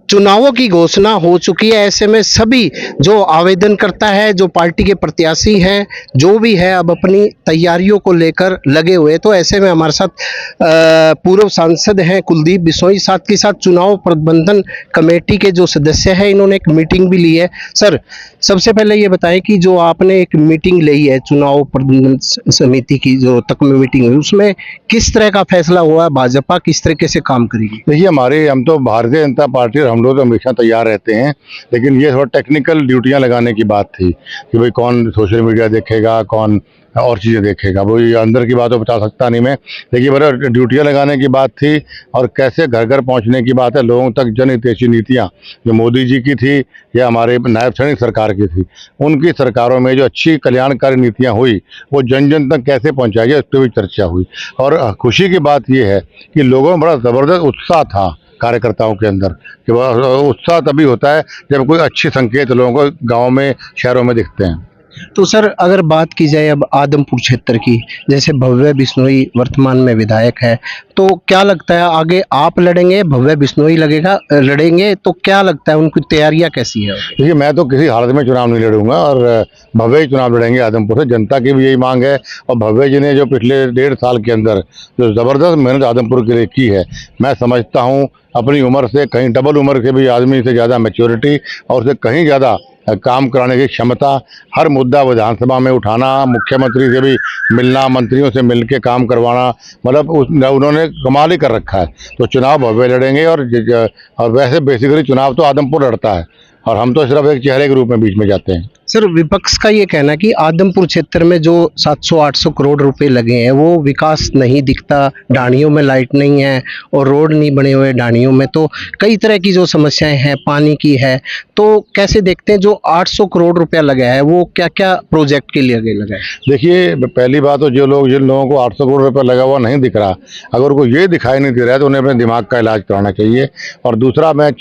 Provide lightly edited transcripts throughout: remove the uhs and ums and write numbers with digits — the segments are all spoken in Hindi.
चुनावों की घोषणा हो चुकी है। ऐसे में सभी जो आवेदन करता है, जो पार्टी के प्रत्याशी हैं, जो भी है अब अपनी तैयारियों को लेकर लगे हुए हैं। तो ऐसे में हमारे साथ पूर्व सांसद हैं कुलदीप बिश्नोई, साथ के साथ चुनाव प्रबंधन कमेटी के जो सदस्य हैं, इन्होंने एक मीटिंग भी ली है। सर, सबसे पहले ये बताएं कि जो आपने एक मीटिंग ली है चुनाव प्रबंधन समिति की, जो तक में मीटिंग हुई, उसमें किस तरह का फैसला हुआ है? भाजपा किस तरीके से काम करेगी? देखिए, हम तो भारतीय जनता पार्टी और हम लोग तो हमेशा तैयार रहते हैं, लेकिन ये थोड़ा टेक्निकल ड्यूटियां लगाने की बात थी कि भाई कौन सोशल मीडिया देखेगा, कौन और चीज़ें देखेगा। वो ये अंदर की बात तो बता सकता नहीं मैं, लेकिन बड़ा ड्यूटियां लगाने की बात थी और कैसे घर घर पहुंचने की बात है, लोगों तक जन हितैषी नीतियाँ जो मोदी जी की थी या हमारे नायब सैनिक सरकार की थी, उनकी सरकारों में जो अच्छी कल्याणकारी नीतियाँ हुई वो जन जन तक कैसे पहुँचाई जाए, इस पर भी चर्चा हुई। और खुशी की बात ये है कि लोगों में बड़ा ज़बरदस्त उत्साह था कार्यकर्ताओं के अंदर, कि वह उत्साह तभी होता है जब कोई अच्छे संकेत लोगों को गाँव में, शहरों में दिखते हैं। तो सर, अगर बात की जाए अब आदमपुर क्षेत्र की, जैसे भव्य बिश्नोई वर्तमान में विधायक है, तो क्या लगता है आगे आप लड़ेंगे, भव्य बिश्नोई लड़ेंगे? तो क्या लगता है उनकी तैयारियां कैसी है? देखिए, मैं तो किसी हालत में चुनाव नहीं लड़ूंगा और भव्य ही चुनाव लड़ेंगे आदमपुर से। जनता की भी यही मांग है और भव्य जी ने जो पिछले 1.5 साल के अंदर जो ज़बरदस्त मेहनत आदमपुर के लिए की है, मैं समझता हूँ अपनी उम्र से कहीं डबल उम्र के भी आदमी से ज़्यादा मैच्योरिटी और उससे कहीं ज़्यादा काम कराने की क्षमता, हर मुद्दा विधानसभा में उठाना, मुख्यमंत्री से भी मिलना, मंत्रियों से मिल के काम करवाना, मतलब उन्होंने कमाल ही कर रखा है। तो चुनाव भव्य लड़ेंगे और वैसे बेसिकली चुनाव तो आदमपुर लड़ता है और हम तो सिर्फ एक चेहरे के रूप में बीच में जाते हैं। सर, विपक्ष का ये कहना है कि आदमपुर क्षेत्र में जो 700-800 करोड़ रुपए लगे हैं वो विकास नहीं दिखता, ढाणियों में लाइट नहीं है और रोड नहीं बने हुए ढाणियों में, तो कई तरह की जो समस्याएं हैं, पानी की है। तो कैसे देखते हैं जो 800 करोड़ रुपया लगा है वो क्या क्या प्रोजेक्ट के लिए लगा है? देखिए, पहली बात तो जिन लोगों को 800 करोड़ रुपये लगा हुआ नहीं दिख रहा, अगर उनको ये दिखाई नहीं दे रहा है तो उन्हें अपने दिमाग का इलाज कराना चाहिए। और दूसरा, मैं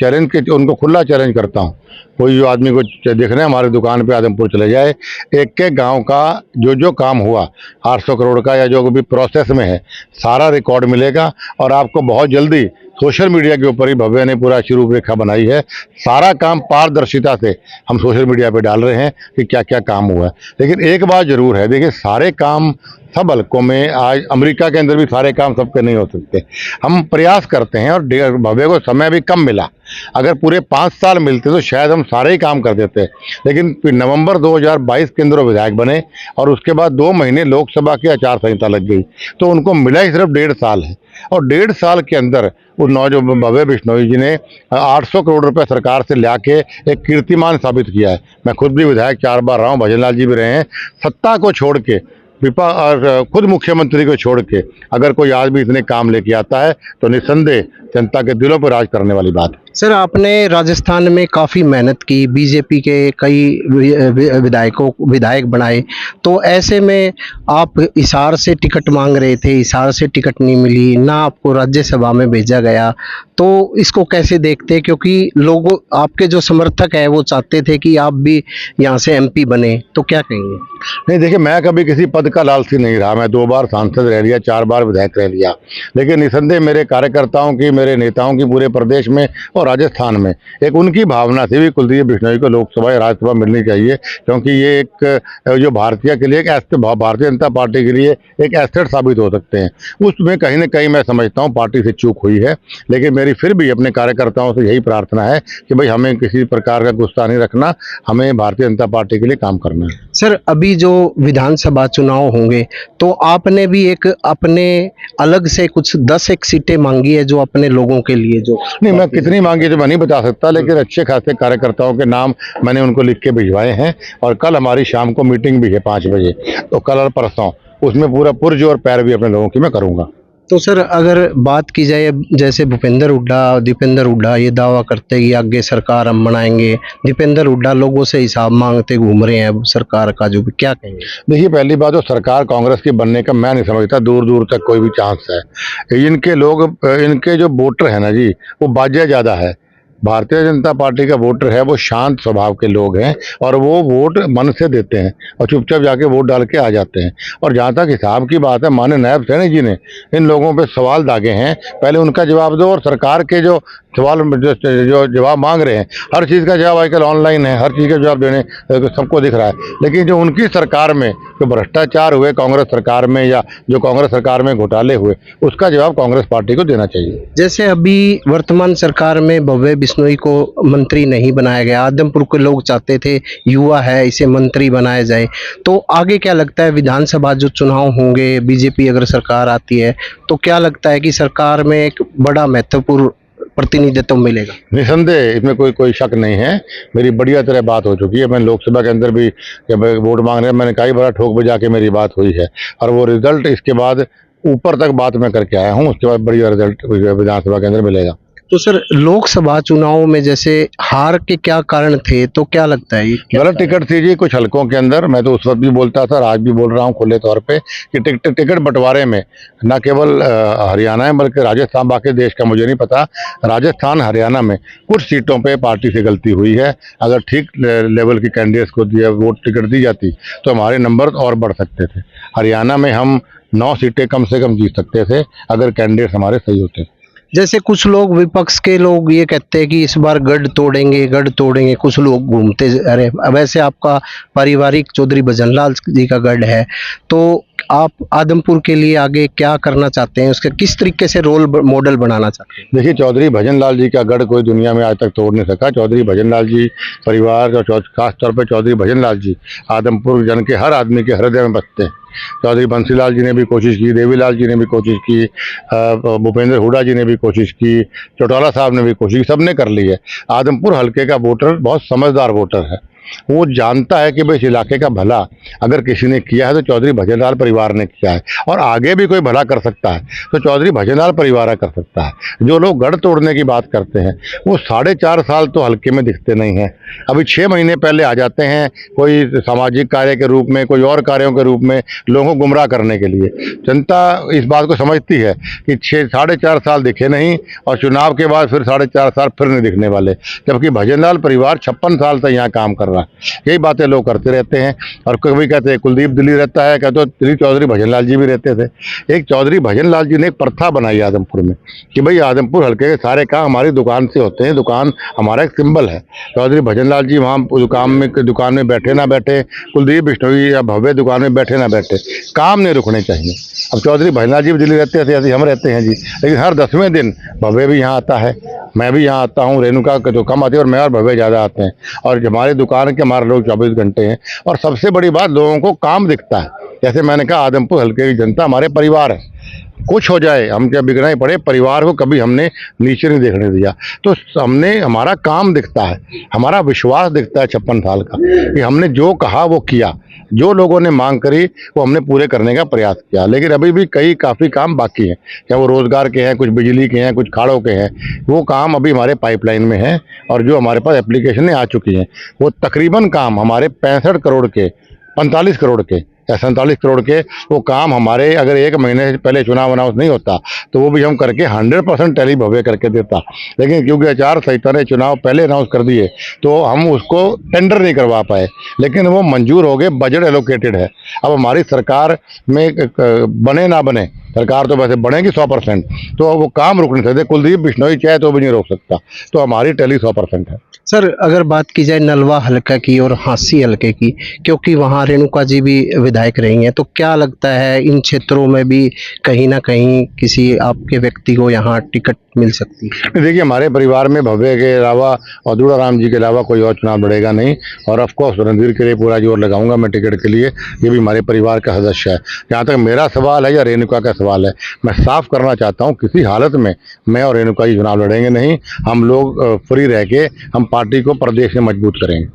उनको खुला चैलेंज करता हूँ, कोई जो आदमी को दिख रहे हैं हमारी दुकान पे आदमपुर चले जाए, एक एक गांव का जो काम हुआ 800 करोड़ का या जो भी प्रोसेस में है, सारा रिकॉर्ड मिलेगा और आपको बहुत जल्दी सोशल मीडिया के ऊपर ही भव्य ने पूरा अच्छी रूपरेखा बनाई है। सारा काम पारदर्शिता से हम सोशल मीडिया पे डाल रहे हैं कि क्या क्या काम हुआ है। लेकिन एक बात जरूर है, देखिए, सारे काम सब हल्कों में, आज अमेरिका के अंदर भी सारे काम सबके नहीं हो सकते। हम प्रयास करते हैं और भव्य को समय भी कम मिला, अगर पूरे 5 साल मिलते तो शायद हम सारे ही काम कर देते। लेकिन फिर नवंबर 2022 के अंदर वो विधायक बने और उसके बाद 2 महीने लोकसभा की आचार संहिता लग गई, तो उनको मिला ही सिर्फ 1.5 साल है। और 1.5 साल के अंदर उस जो भव्य बिश्नोई जी ने 800 करोड़ रुपए सरकार से ला के एक कीर्तिमान साबित किया है। मैं खुद भी विधायक 4 बार रहा हूँ, भजन लाल जी भी रहे हैं। सत्ता को छोड़ के और खुद मुख्यमंत्री को छोड़ के अगर कोई आदमी इतने काम लेके आता है तो निस्संदेह जनता के दिलों पर राज करने वाली बात है। सर, आपने राजस्थान में काफ़ी मेहनत की, बीजेपी के कई विधायक बनाए, तो ऐसे में आप हिसार से टिकट मांग रहे थे, हिसार से टिकट नहीं मिली, ना आपको राज्यसभा में भेजा गया, तो इसको कैसे देखते? क्योंकि लोगों, आपके जो समर्थक है वो चाहते थे कि आप भी यहाँ से एमपी बने, तो क्या कहेंगे? नहीं, देखिए, मैं कभी किसी पद का लालची नहीं रहा। मैं 2 बार सांसद रह लिया, 4 बार विधायक रह लिया, लेकिन निसंदेह मेरे कार्यकर्ताओं की, मेरे नेताओं की पूरे प्रदेश में और राजस्थान में एक उनकी भावना थी भी कुलदीप बिश्नोई को लोकसभा या राज्यसभा मिलनी चाहिए, क्योंकि ये एक जो भारतीय के लिए भारतीय जनता पार्टी के लिए एक एसेट साबित हो सकते हैं। उसमें कहीं ना कहीं मैं समझता हूँ पार्टी से चूक हुई है, लेकिन मेरी फिर भी अपने कार्यकर्ताओं से यही प्रार्थना है कि भाई हमें किसी प्रकार का गुस्सा नहीं रखना, हमें भारतीय जनता पार्टी के लिए काम करना है। सर, अभी जो विधानसभा चुनाव होंगे तो आपने भी एक अपने अलग से कुछ 10 सीटें मांगी है जो अपने लोगों के लिए, जो नहीं, मैं कितनी मांगी तो मैं नहीं बता सकता, लेकिन अच्छे खासे कार्यकर्ताओं के नाम मैंने उनको लिख के भिजवाए हैं। और कल हमारी शाम को मीटिंग भी है 5 बजे, तो कल और परसों उसमें पूरा पुरजोर पैरवी अपने लोगों की मैं करूंगा। तो सर, अगर बात की जाए, जैसे दीपेंद्र हुड्डा ये दावा करते हैं कि आगे सरकार हम बनाएंगे, दीपेंद्र हुड्डा लोगों से हिसाब मांगते घूम रहे हैं सरकार का, जो भी, क्या कहेंगे? देखिए, पहली बात तो सरकार कांग्रेस की बनने का मैं नहीं समझता दूर दूर तक कोई भी चांस है। इनके जो वोटर है ना जी, वो बाजे ज़्यादा है। भारतीय जनता पार्टी का वोटर है वो शांत स्वभाव के लोग हैं और वो वोट मन से देते हैं और चुपचाप जाके वोट डाल के आ जाते हैं। और जहाँ तक हिसाब की बात है, माननीय नायब सैनिक जी ने इन लोगों पे सवाल दागे हैं, पहले उनका जवाब दो और सरकार के जो सवाल जो जवाब मांग रहे हैं, हर चीज़ का जवाब आजकल ऑनलाइन है, हर चीज़ का जवाब देने सबको दिख रहा है। लेकिन जो उनकी सरकार में जो भ्रष्टाचार हुए कांग्रेस सरकार में, या जो कांग्रेस सरकार में घोटाले हुए, उसका जवाब कांग्रेस पार्टी को देना चाहिए। जैसे अभी वर्तमान सरकार में भव्य बिश्नोई को मंत्री नहीं बनाया गया, आदमपुर के लोग चाहते थे युवा है इसे मंत्री बनाया जाए, तो आगे क्या लगता है विधानसभा जो चुनाव होंगे, बीजेपी अगर सरकार आती है तो क्या लगता है कि सरकार में एक बड़ा महत्वपूर्ण प्रतिनिधित्व मिलेगा? निसंदेह इसमें कोई शक नहीं है। मेरी बढ़िया तरह बात हो चुकी है। मैंने लोकसभा के अंदर भी जब वोट मांग रहे हैं, मैंने कई बार ठोक बजा के मेरी बात हुई है, और वो रिजल्ट इसके बाद ऊपर तक बात मैं करके आया हूँ। उसके बाद बढ़िया रिजल्ट विधानसभा के अंदर मिलेगा। तो सर लोकसभा चुनाव में जैसे हार के क्या कारण थे, तो क्या लगता है ये गलत टिकट थी जी कुछ हलकों के अंदर। मैं तो उस वक्त भी बोलता था, आज भी बोल रहा हूँ खुले तौर पे कि टिकट बंटवारे में न केवल हरियाणा है बल्कि राजस्थान, बाकी देश का मुझे नहीं पता, राजस्थान हरियाणा में कुछ सीटों पे पार्टी से गलती हुई है। अगर ठीक लेवल की कैंडिडेट्स को दिया वोट टिकट दी जाती तो हमारे नंबर और बढ़ सकते थे। हरियाणा में हम 9 सीटें कम से कम जीत सकते थे अगर कैंडिडेट्स हमारे सही होते। जैसे कुछ लोग विपक्ष के लोग ये कहते हैं कि इस बार गढ़ तोड़ेंगे, कुछ लोग घूमते अरे वैसे आपका पारिवारिक चौधरी भजनलाल जी का गढ़ है, तो आप आदमपुर के लिए आगे क्या करना चाहते हैं, उसका किस तरीके से रोल मॉडल बनाना चाहते हैं? देखिए, चौधरी भजनलाल जी का गढ़ कोई दुनिया में आज तक तोड़ नहीं सका। चौधरी भजनलाल जी परिवार और खास तौर पर चौधरी भजनलाल जी आदमपुर जन के हर आदमी के हृदय में बसते हैं। चौधरी बंसीलाल जी ने भी कोशिश की, देवीलाल जी ने भी कोशिश की, भूपेंद्र हुडा जी ने भी कोशिश की, चौटाला साहब ने भी कोशिश की, सबने कर ली है। आदमपुर हल्के का वोटर बहुत समझदार वोटर है। वो जानता है कि भाई इस इलाके का भला अगर किसी ने किया है तो चौधरी भजनलाल परिवार ने किया है, और आगे भी कोई भला कर सकता है तो चौधरी भजनलाल परिवार कर सकता है। जो लोग गढ़ तोड़ने की बात करते हैं वो 4.5 साल तो हल्के में दिखते नहीं हैं, अभी 6 महीने पहले आ जाते हैं कोई सामाजिक कार्य के रूप में, कोई और कार्यों के रूप में लोगों को गुमराह करने के लिए। जनता इस बात को समझती है कि 4.5 साल दिखे नहीं और चुनाव के बाद फिर 4.5 साल फिर नहीं दिखने वाले, जबकि भजनलाल परिवार 56 साल से यहाँ काम कर रहा है। यही बातें लोग करते रहते हैं, और कभी कहते हैं कुलदीप दिल्ली रहता है, कहते तो चौधरी भजनलाल जी भी रहते थे। एक चौधरी भजनलाल जी ने एक प्रथा बनाई आदमपुर में कि भाई आदमपुर हल्के के सारे काम हमारी दुकान से होते हैं, दुकान हमारा एक सिंबल है। चौधरी भजनलाल जी वहाँ दुकान में बैठे ना बैठे, कुलदीप बिश्नोई या भव्य दुकान में बैठे ना बैठे, काम नहीं रुकने चाहिए। अब चौधरी भजनलाल जी भी दिल्ली रहते थे, ऐसे हम रहते हैं जी, लेकिन हर 10वें दिन भव्य भी यहाँ आता है, मैं भी यहाँ आता हूँ, रेणुका तो कम आती है और मैं और भव्य ज़्यादा आते हैं, और हमारी दुकान के हमारे लोग 24 घंटे हैं। और सबसे बड़ी बात, लोगों को काम दिखता है। जैसे मैंने कहा, आदमपुर हल्के की जनता हमारे परिवार है, कुछ हो जाए हम क्या बिगड़ना ही पड़े, परिवार को कभी हमने नीचे नहीं देखने दिया। तो हमने, हमारा काम दिखता है, हमारा विश्वास दिखता है 56 साल का कि हमने जो कहा वो किया, जो लोगों ने मांग करी वो हमने पूरे करने का प्रयास किया। लेकिन अभी भी काफ़ी काम बाकी हैं, चाहे वो रोज़गार के हैं, कुछ बिजली के हैं, कुछ खाड़ों के हैं, वो काम अभी हमारे पाइपलाइन में है। और जो हमारे पास एप्लीकेशनें आ चुकी हैं वो तकरीबन काम हमारे 65 करोड़ के, 45 करोड़ के या 47 करोड़ के वो काम हमारे, अगर 1 महीने से पहले चुनाव अनाउंस नहीं होता तो वो भी हम करके 100% टैली भव्य करके देता। लेकिन क्योंकि आचार संहिता ने चुनाव पहले अनाउंस कर दिए तो हम उसको टेंडर नहीं करवा पाए, लेकिन वो मंजूर हो गए, बजट एलोकेटेड है। अब हमारी सरकार में बने ना बने, सरकार तो वैसे बढ़ेगी 100%, तो वो काम रुक नहीं सकते। कुलदीप बिश्नोई चाहे तो भी नहीं रोक सकता, तो हमारी टैली 100% है। सर अगर बात की जाए नलवा हल्का की और हांसी हल्के की, क्योंकि वहाँ रेणुका जी भी विधायक रही हैं, तो क्या लगता है इन क्षेत्रों में भी कहीं ना कहीं किसी आपके व्यक्ति को यहाँ टिकट मिल सकती है? देखिए, हमारे परिवार में भव्य के अलावा और दूराराम जी के अलावा कोई और चुनाव लड़ेगा नहीं, और ऑफकोर्स रणधीर के लिए पूरा जोर लगाऊंगा मैं टिकट के लिए। ये भी हमारे परिवार का सदस्य है। जहाँ तक मेरा सवाल है या रेणुका का सवाल है, मैं साफ करना चाहता हूँ, किसी हालत में मैं और रेणुका जी चुनाव लड़ेंगे नहीं। हम लोग फ्री रह के हम पार्टी को प्रदेश में मजबूत करेंगे।